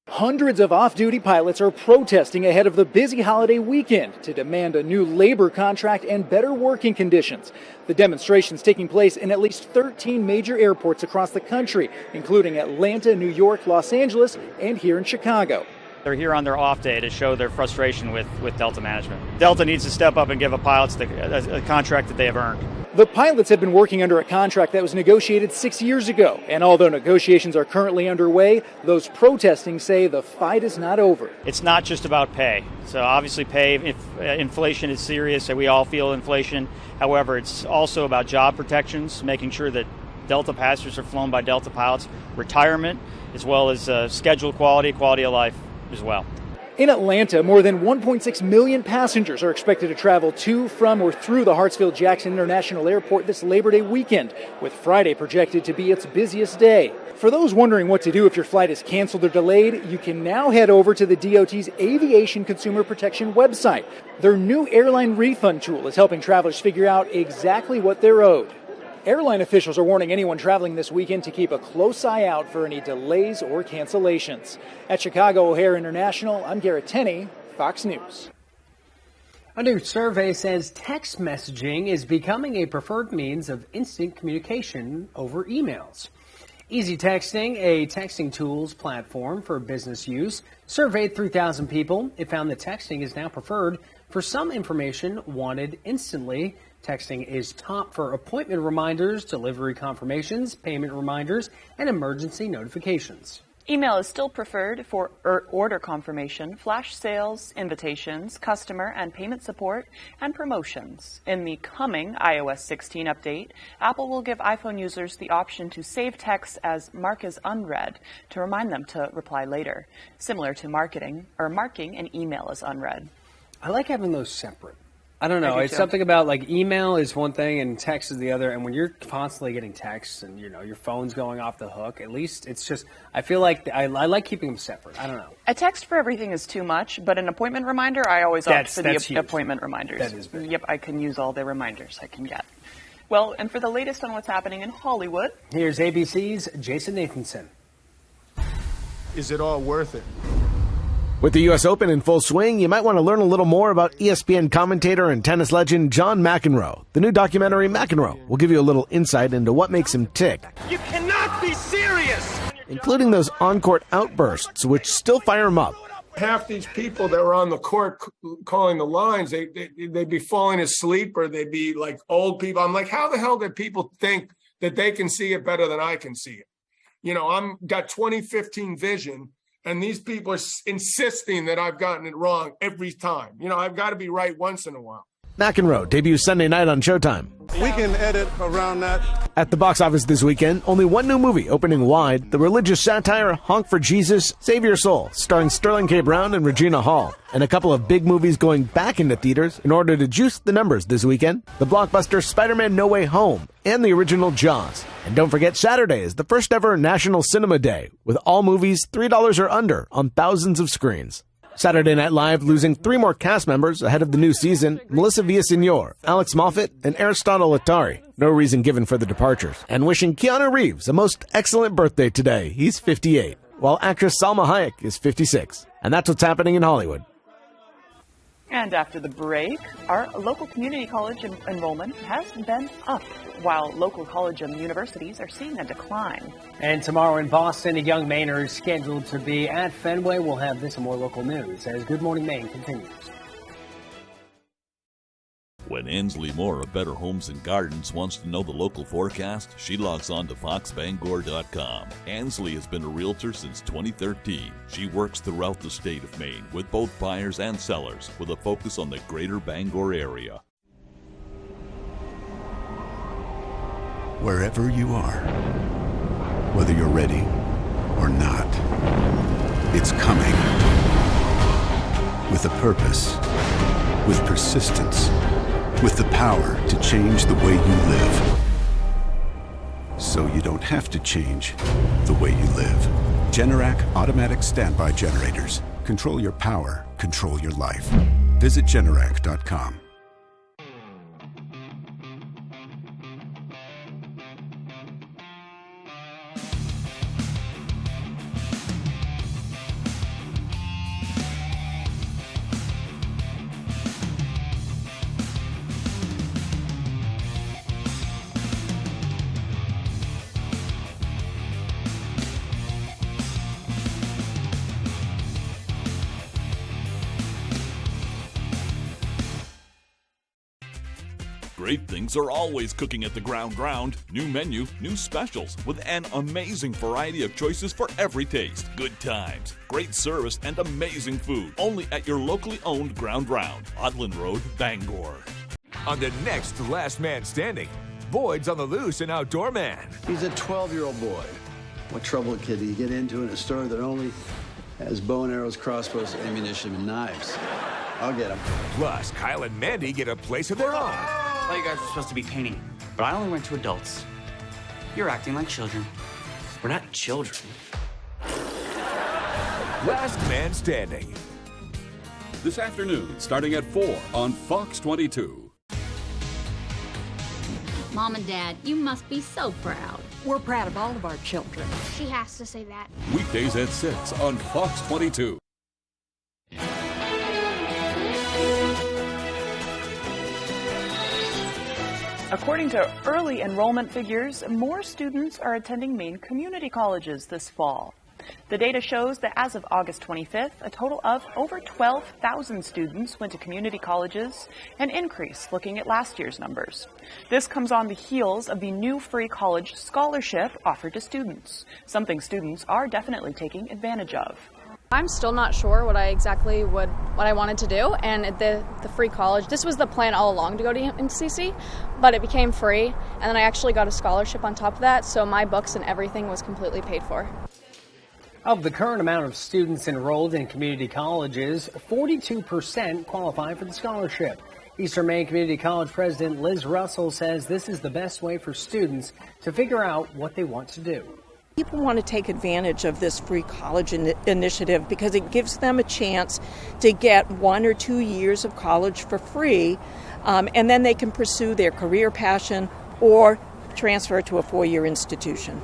Hundreds of off-duty pilots are protesting ahead of the busy holiday weekend to demand a new labor contract and better working conditions. The demonstration's taking place in at least 13 major airports across the country, including Atlanta, New York, Los Angeles, and here in Chicago. They're here on their off day to show their frustration with Delta management. Delta needs to step up and give pilots a contract that they have earned. The pilots have been working under a contract that was negotiated 6 years ago, and although negotiations are currently underway, those protesting say the fight is not over. It's not just about pay. So obviously inflation is serious, and we all feel inflation. However, it's also about job protections, making sure that Delta passengers are flown by Delta pilots, retirement, as well as schedule quality of life as well. In Atlanta, more than 1.6 million passengers are expected to travel to, from, or through the Hartsfield-Jackson International Airport this Labor Day weekend, with Friday projected to be its busiest day. For those wondering what to do if your flight is canceled or delayed, you can now head over to the DOT's Aviation Consumer Protection website. Their new airline refund tool is helping travelers figure out exactly what they're owed. Airline officials are warning anyone traveling this weekend to keep a close eye out for any delays or cancellations. At Chicago O'Hare International, I'm Garrett Tenney, Fox News. A new survey says text messaging is becoming a preferred means of instant communication over emails. Easy Texting, a texting tools platform for business use, surveyed 3,000 people. It found that texting is now preferred for some information wanted instantly. Texting is top for appointment reminders, delivery confirmations, payment reminders, and emergency notifications. Email is still preferred for order confirmation, flash sales, invitations, customer and payment support, and promotions. In the coming iOS 16 update, Apple will give iPhone users the option to save texts as mark as unread to remind them to reply later, similar to marking an email as unread. I like having those separate. I don't know. It's something about like email is one thing and text is the other. And when you're constantly getting texts and, you know, your phone's going off the hook, at least it's just, I feel like I like keeping them separate. I don't know. A text for everything is too much, but an appointment reminder, I always opt for the appointment reminders. That is big. Yep, I can use all the reminders I can get. Well, and for the latest on what's happening in Hollywood, here's ABC's Jason Nathanson. Is it all worth it? With the U.S. Open in full swing, you might want to learn a little more about ESPN commentator and tennis legend John McEnroe. The new documentary McEnroe will give you a little insight into what makes him tick, You cannot be serious! including those on-court outbursts, which still fire him up. Half these people that were on the court calling the lines, they'd be falling asleep or they'd be like old people. I'm like, how the hell did people think that they can see it better than I can see it? You know, got 20/15 vision. And these people are insisting that I've gotten it wrong every time. You know, I've got to be right once in a while. McEnroe debuts Sunday night on Showtime. We can edit around that. At the box office this weekend, only one new movie opening wide, the religious satire Honk for Jesus, Save Your Soul, starring Sterling K. Brown and Regina Hall, and a couple of big movies going back into theaters in order to juice the numbers this weekend, the blockbuster Spider-Man No Way Home, and the original Jaws. And don't forget, Saturday is the first ever National Cinema Day, with all movies $3 or under on thousands of screens. Saturday Night Live losing 3 more cast members ahead of the new season: Melissa Villaseñor, Alex Moffat, and Aristotle Attari. No reason given for the departures. And wishing Keanu Reeves a most excellent birthday today. He's 58, while actress Salma Hayek is 56. And that's what's happening in Hollywood. and after the break, our local community college enrollment has been up, while local college and universities are seeing a decline. And tomorrow in Boston, a young Mainer is scheduled to be at Fenway. We'll have this and more local news as Good Morning Maine continues. When Ansley Moore of Better Homes and Gardens wants to know the local forecast, she logs on to foxbangor.com. Ansley has been a realtor since 2013. She works throughout the state of Maine with both buyers and sellers with a focus on the greater Bangor area. Wherever you are, whether you're ready or not, it's coming. With a purpose, with persistence, with the power to change the way you live. So you don't have to change the way you live. Generac automatic standby generators. Control your power, control your life. Visit Generac.com. Great things are always cooking at the Ground. New menu, new specials, with an amazing variety of choices for every taste. Good times, great service, and amazing food. Only at your locally owned Ground, Odland Road, Bangor. On the next Last Man Standing, Boyd's on the loose and outdoor man. He's a 12-year-old boy. What trouble, kid, do you get into in a store that only has bow and arrows, crossbows, ammunition, and knives? I'll get him. Plus, Kyle and Mandy get a place of their own. I thought you guys were supposed to be painting, but I only went to adults. You're acting like children. We're not children. Last Man Standing. This afternoon, starting at 4 on Fox 22. Mom and Dad, you must be so proud. We're proud of all of our children. She has to say that. Weekdays at 6 on Fox 22. According to early enrollment figures, more students are attending Maine community colleges this fall. The data shows that as of August 25th, a total of over 12,000 students went to community colleges, an increase looking at last year's numbers. This comes on the heels of the new free college scholarship offered to students, something students are definitely taking advantage of. I'm still not sure what I wanted to do, and the free college, this was the plan all along to go to NCC, but it became free, and then I actually got a scholarship on top of that, so my books and everything was completely paid for. Of the current amount of students enrolled in community colleges, 42% qualify for the scholarship. Eastern Maine Community College President Liz Russell says this is the best way for students to figure out what they want to do. People want to take advantage of this free college initiative because it gives them a chance to get 1 or 2 years of college for free, and then they can pursue their career passion or transfer to a 4-year institution.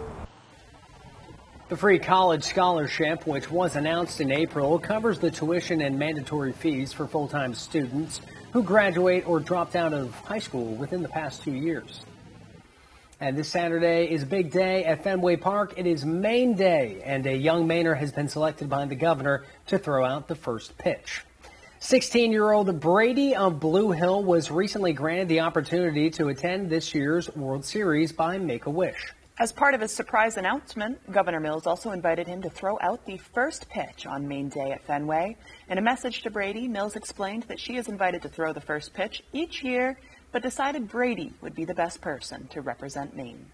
The free college scholarship, which was announced in April, covers the tuition and mandatory fees for full-time students who graduate or dropped out of high school within the past 2 years. And this Saturday is a big day at Fenway Park. It is Maine Day, and a young Mainer has been selected by the governor to throw out the first pitch. 16-year-old Brady of Blue Hill was recently granted the opportunity to attend this year's World Series by Make-A-Wish. As part of his surprise announcement, Governor Mills also invited him to throw out the first pitch on Maine Day at Fenway. In a message to Brady, Mills explained that she is invited to throw the first pitch each year, but decided Brady would be the best person to represent Maine.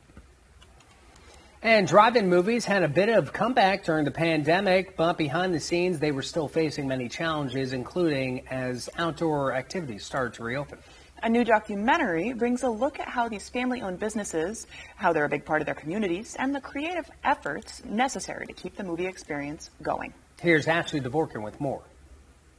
And drive-in movies had a bit of comeback during the pandemic, but behind the scenes, they were still facing many challenges, including as outdoor activities started to reopen. A new documentary brings a look at how these family-owned businesses, how they're a big part of their communities, and the creative efforts necessary to keep the movie experience going. Here's Ashley Dvorkin with more.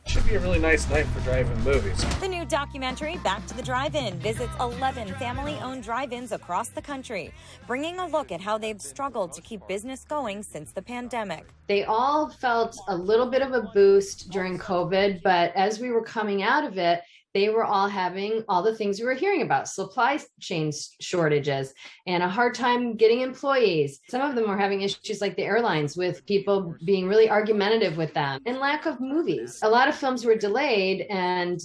Should be a really nice night for drive-in movies. The new documentary, Back to the Drive-In, visits 11 family-owned drive-ins across the country, bringing a look at how they've struggled to keep business going since the pandemic. They all felt a little bit of a boost during COVID, but as we were coming out of it, they were all having all the things we were hearing about, supply chain shortages and a hard time getting employees. Some of them were having issues like the airlines with people being really argumentative with them and lack of movies. A lot of films were delayed and,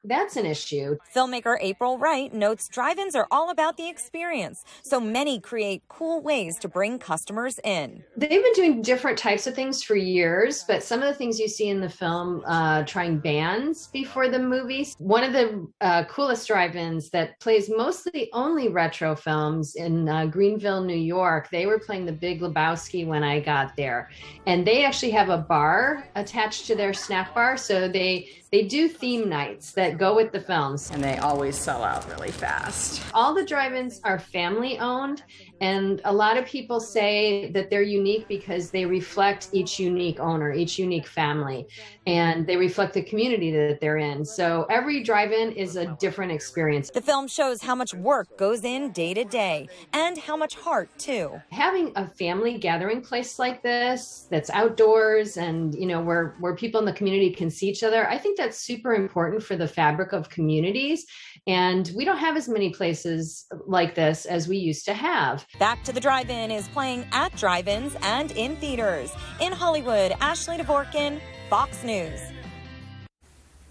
that's an issue. Filmmaker April Wright notes drive-ins are all about the experience, so many create cool ways to bring customers in. They've been doing different types of things for years, but some of the things you see in the film, trying bands before the movies. One of the coolest drive-ins that plays mostly only retro films in Greenville, New York. They were playing The Big Lebowski when I got there. And they actually have a bar attached to their snack bar. So they do theme nights that go with the films. And they always sell out really fast. All the drive-ins are family-owned. And a lot of people say that they're unique because they reflect each unique owner, each unique family, and they reflect the community that they're in. So every drive-in is a different experience. The film shows how much work goes in day to day and how much heart, too. Having a family gathering place like this that's outdoors and, where people in the community can see each other, I think that's super important for the fabric of communities. And we don't have as many places like this as we used to have. Back to the Drive-In is playing at drive-ins and in theaters. In Hollywood, Ashley Dvorkin, Fox News.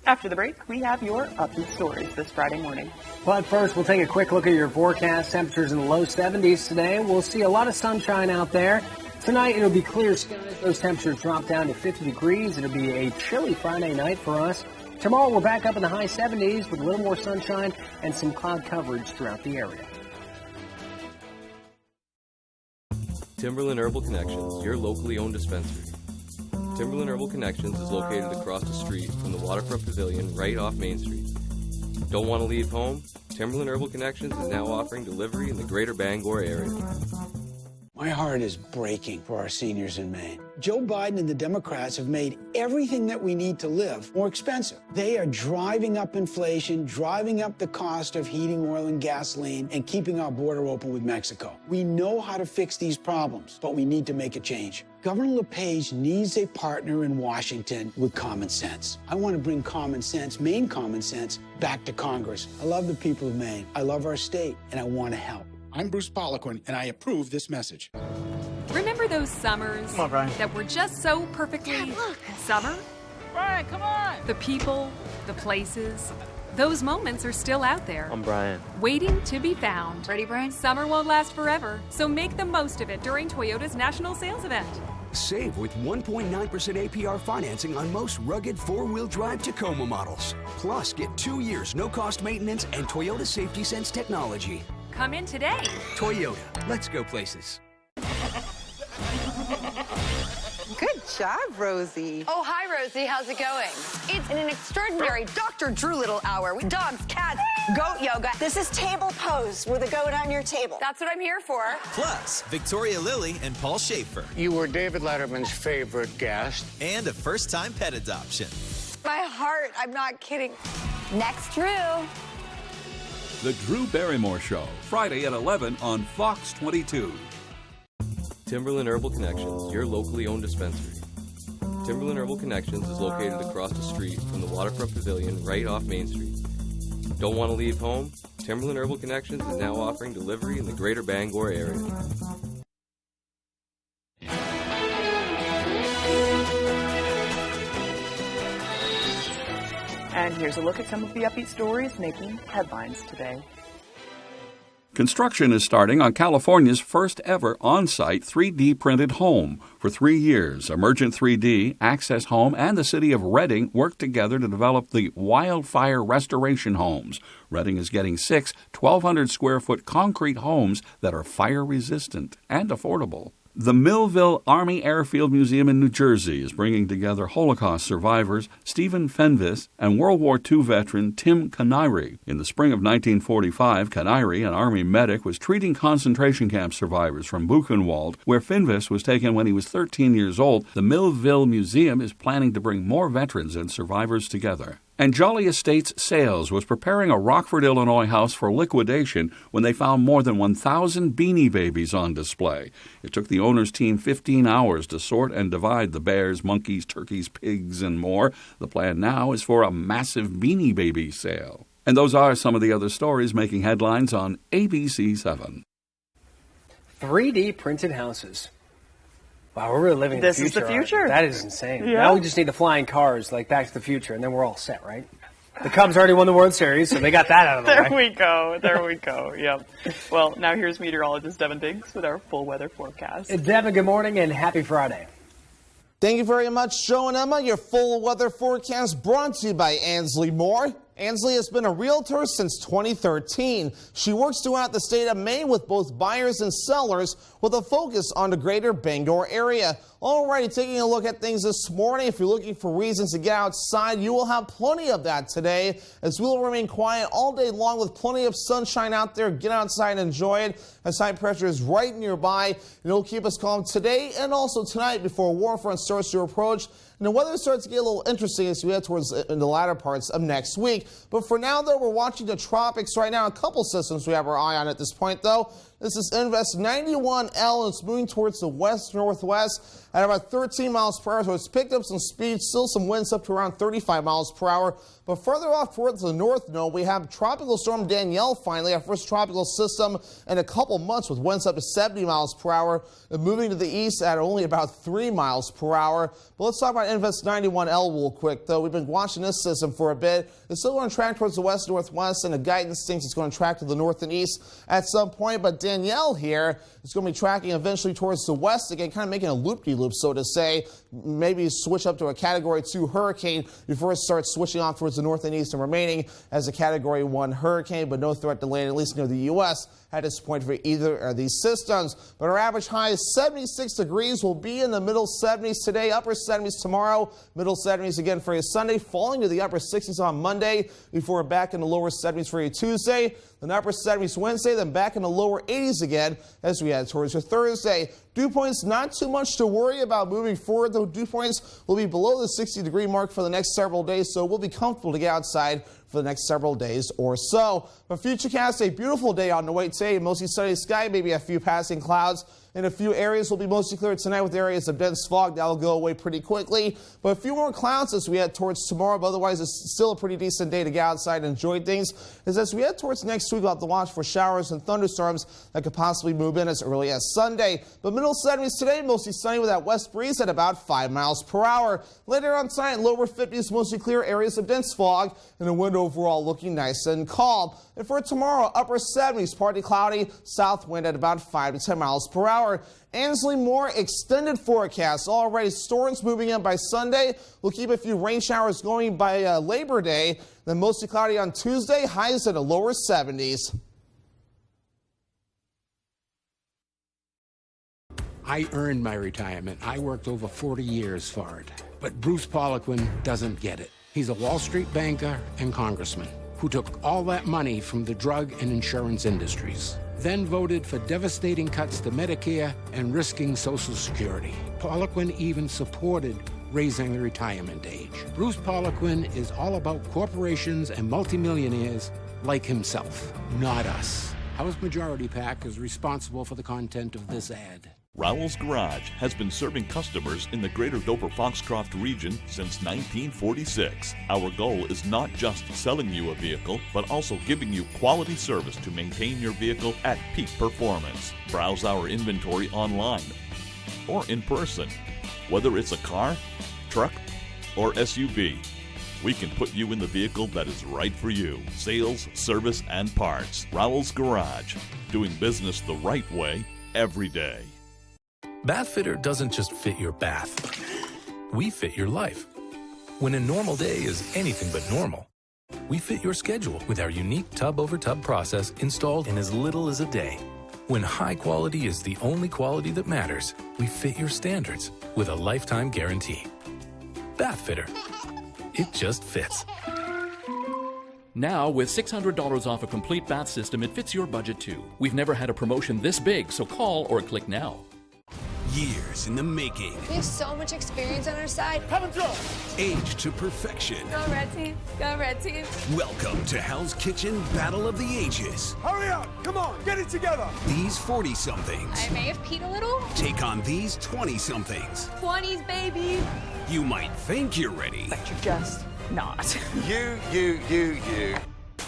After the break, we have your upbeat stories this Friday morning. But first, we'll take a quick look at your forecast. Temperatures in the low 70s today. We'll see a lot of sunshine out there. Tonight, it'll be clear skies. Those temperatures drop down to 50 degrees. It'll be a chilly Friday night for us. Tomorrow, we're back up in the high 70s with a little more sunshine and some cloud coverage throughout the area. Timberland Herbal Connections, your locally owned dispensary. Timberland Herbal Connections is located across the street from the Waterfront Pavilion right off Main Street. Don't want to leave home? Timberland Herbal Connections is now offering delivery in the greater Bangor area. My heart is breaking for our seniors in Maine. Joe Biden and the Democrats have made everything that we need to live more expensive. They are driving up inflation, driving up the cost of heating oil and gasoline, and keeping our border open with Mexico. We know how to fix these problems, but we need to make a change. Governor LePage needs a partner in Washington with common sense. I want to bring common sense, Maine common sense, back to Congress. I love the people of Maine. I love our state, and I want to help. I'm Bruce Poliquin, and I approve this message. Remember those summers that were just so perfectly summer? Brian, come on! The people, the places, those moments are still out there. I'm Brian. Waiting to be found. Ready, Brian? Summer won't last forever, so make the most of it during Toyota's National Sales Event. Save with 1.9% APR financing on most rugged four-wheel drive Tacoma models. Plus, get 2 years no-cost maintenance and Toyota Safety Sense technology. Come in today. Toyota, let's go places. Good job, Rosie. Oh, hi, Rosie. How's it going? It's an extraordinary Dr. Drew Little hour with dogs, cats, goat yoga. This is table pose with a goat on your table. That's what I'm here for. Plus, Victoria Lilly and Paul Schaefer. You were David Letterman's favorite guest. And a first-time pet adoption. My heart, I'm not kidding. Next, Drew. The Drew Barrymore Show, Friday at 11 on Fox 22. Timberland Herbal Connections, your locally owned dispensary. Timberland Herbal Connections is located across the street from the Waterfront Pavilion right off Main Street. Don't want to leave home? Timberland Herbal Connections is now offering delivery in the greater Bangor area. And here's a look at some of the upbeat stories making headlines today. Construction is starting on California's first ever on-site 3D printed home. For 3 years, Emergent 3D, Access Home, and the city of Reading worked together to develop the Wildfire Restoration Homes. Reading is getting 6 1,200-square-foot concrete homes that are fire-resistant and affordable. The Millville Army Airfield Museum in New Jersey is bringing together Holocaust survivors Stephen Fenvis and World War II veteran Tim Canary. In the spring of 1945, Canary, an Army medic, was treating concentration camp survivors from Buchenwald, where Fenvis was taken when he was 13 years old. The Millville Museum is planning to bring more veterans and survivors together. And Jolly Estates Sales was preparing a Rockford, Illinois house for liquidation when they found more than 1,000 Beanie Babies on display. It took the owner's team 15 hours to sort and divide the bears, monkeys, turkeys, pigs, and more. The plan now is for a massive Beanie Baby sale. And those are some of the other stories making headlines on ABC 7. 3D printed houses. Wow, we're really living the future. This is the future. That is insane. Yeah. Now we just need to fly in cars like Back to the Future, and then we're all set, right? The Cubs already won the World Series, so they got that out of the way. There we go. Yep. Well, now here's meteorologist Devin Diggs with our full weather forecast. Devin, good morning and happy Friday. Thank you very much, Joe and Emma. Your full weather forecast brought to you by Ansley Moore. Ansley has been a realtor since 2013. She works throughout the state of Maine with both buyers and sellers with a focus on the greater Bangor area. Alrighty, taking a look at things this morning. If you're looking for reasons to get outside, you will have plenty of that today, as we will remain quiet all day long with plenty of sunshine out there. Get outside and enjoy it, as high pressure is right nearby, and it'll keep us calm today and also tonight before a warm front starts to approach. And the weather starts to get a little interesting as we head towards the latter parts of next week. But for now, though, we're watching the tropics right now. A couple systems we have our eye on at this point, though. This is Invest 91L, and it's moving towards the west-northwest at about 13 miles per hour. So it's picked up some speed, still some winds up to around 35 miles per hour. But further off towards the north, we have Tropical Storm Danielle finally, our first tropical system in a couple months with winds up to 70 miles per hour, and moving to the east at only about 3 miles per hour. But let's talk about Invest 91L real quick, though. We've been watching this system for a bit. It's still going to track towards the west-northwest, and the guidance thinks it's going to track to the north and east at some point. But Danielle here is going to be tracking eventually towards the west again, kind of making a loop-de-loop, so to say. Maybe switch up to a Category 2 hurricane before it starts switching off towards the north and east and remaining as a Category 1 hurricane, but no threat to land, at least near the U.S. at this point for either of these systems. But our average high is 76 degrees. We'll be in the middle 70s today, upper 70s tomorrow, middle 70s again for you Sunday, falling to the upper 60s on Monday before we're back in the lower 70s for you Tuesday. Then upper 70s Wednesday, then back in the lower 80s again as we head towards your Thursday. Dew points, not too much to worry about moving forward, though dew points will be below the 60-degree mark for the next several days, so we'll be comfortable to get outside for the next several days or so. But Futurecast, a beautiful day on the way today. Mostly sunny sky, maybe a few passing clouds. In a few areas will be mostly clear tonight with areas of dense fog. That'll go away pretty quickly. But a few more clouds as we head towards tomorrow. But otherwise, it's still a pretty decent day to get outside and enjoy things. As we head towards next week, we'll have to watch for showers and thunderstorms that could possibly move in as early as Sunday. But middle 70s today, mostly sunny with that west breeze at about 5 miles per hour. Later on tonight, lower 50s, mostly clear areas of dense fog, and the wind overall looking nice and calm. And for tomorrow, upper 70s, partly cloudy, south wind at about 5 to 10 miles per hour. Ansley Moore extended forecast. Already storms moving in by Sunday. We'll keep a few rain showers going by Labor Day. Then mostly cloudy on Tuesday, highs at the lower 70s. I earned my retirement. I worked over 40 years for it. But Bruce Poliquin doesn't get it. He's a Wall Street banker and congressman who took all that money from the drug and insurance industries, then voted for devastating cuts to Medicare and risking Social Security. Poliquin even supported raising the retirement age. Bruce Poliquin is all about corporations and multimillionaires like himself, not us. House Majority PAC is responsible for the content of this ad. Rowell's Garage has been serving customers in the greater Dover-Foxcroft region since 1946. Our goal is not just selling you a vehicle, but also giving you quality service to maintain your vehicle at peak performance. Browse our inventory online or in person. Whether it's a car, truck, or SUV, we can put you in the vehicle that is right for you. Sales, service, and parts. Rowell's Garage, doing business the right way every day. Bathfitter doesn't just fit your bath. We fit your life. When a normal day is anything but normal, we fit your schedule with our unique tub-over-tub process installed in as little as a day. When high quality is the only quality that matters, we fit your standards with a lifetime guarantee. Bathfitter. It just fits. Now, with $600 off a complete bath system, it fits your budget too. We've never had a promotion this big, so call or click now. Years in the making. We have so much experience on our side. Have him throw. Aged to perfection. Go Red Team. Go Red Team. Welcome to Hell's Kitchen Battle of the Ages. Hurry up. Come on. Get it together. These 40-somethings. I may have peed a little. Take on these 20-somethings. 20s, baby. You might think you're ready. But you're just not. You.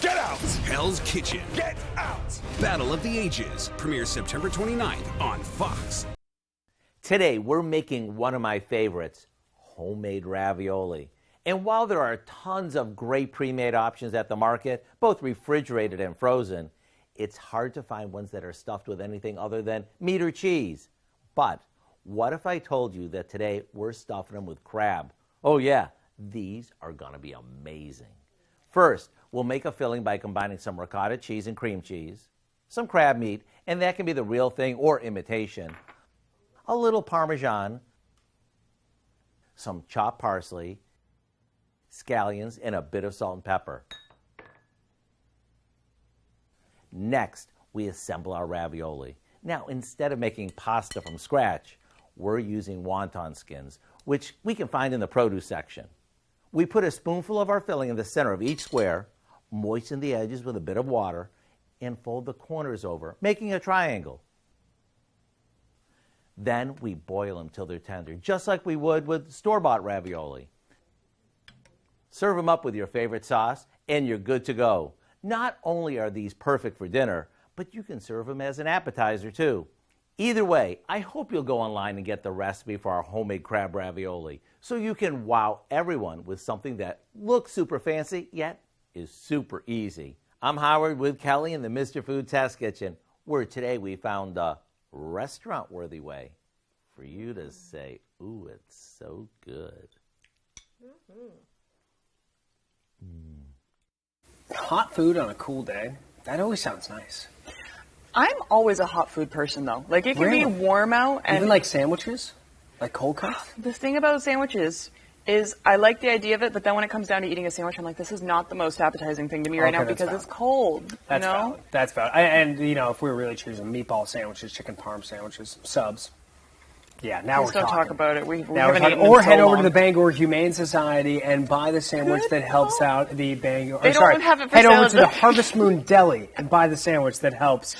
Get out. Hell's Kitchen. Get out. Battle of the Ages. Premieres September 29th on Fox. Today, we're making one of my favorites, homemade ravioli. And while there are tons of great pre-made options at the market, both refrigerated and frozen, it's hard to find ones that are stuffed with anything other than meat or cheese. But what if I told you that today we're stuffing them with crab? Oh yeah, these are gonna be amazing. First, we'll make a filling by combining some ricotta cheese and cream cheese, some crab meat, and that can be the real thing or imitation, a little Parmesan, some chopped parsley, scallions, and a bit of salt and pepper. Next, we assemble our ravioli. Now, instead of making pasta from scratch, we're using wonton skins, which we can find in the produce section. We put a spoonful of our filling in the center of each square, moisten the edges with a bit of water, and fold the corners over, making a triangle. Then we boil them till they're tender, just like we would with store-bought ravioli. Serve them up with your favorite sauce, and you're good to go. Not only are these perfect for dinner, but you can serve them as an appetizer too. Either way, I hope you'll go online and get the recipe for our homemade crab ravioli so you can wow everyone with something that looks super fancy, yet is super easy. I'm Howard with Kelly in the Mr. Food Test Kitchen, where today we found a restaurant-worthy way for you to say, ooh, it's so good. Hot food on a cool day, that always sounds nice. I'm always a hot food person, though. Like, it can be warm out. And even like sandwiches? Like cold cuts? The thing about sandwiches is I like the idea of it, but then when it comes down to eating a sandwich, I'm like, this is not the most appetizing thing to me right now because it's cold. That's valid. That's valid. And, you know, if we were really choosing meatball sandwiches, chicken parm sandwiches, subs. Yeah, now Please we're don't talking. talk about it. We Now haven't eaten or in so head over long. to the Bangor Humane Society and buy the sandwich that helps out the Bangor. They don't have it for head sale over at to the the- Harvest Moon Deli and buy the sandwich that helps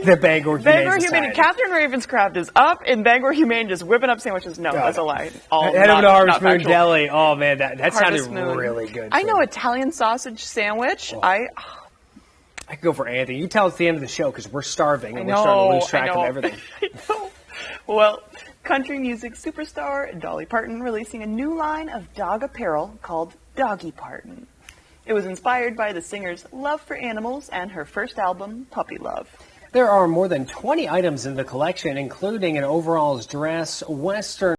the Bangor Humane Bangor Society. Humane. Catherine Ravenscraft is up in Bangor Humane just whipping up sandwiches. No, that's a lie. Head over to Harvest Moon factual. Deli. Oh man, that Harvest sounded Moon. really good. I know Italian sausage sandwich. I could go for anything. You tell us at the end of the show because we're starving and I we're starting to know, lose track I of know. everything. Well, country music superstar Dolly Parton releasing a new line of dog apparel called Doggy Parton. It was inspired by the singer's love for animals and her first album, Puppy Love. There are more than 20 items in the collection, including an overalls dress, Western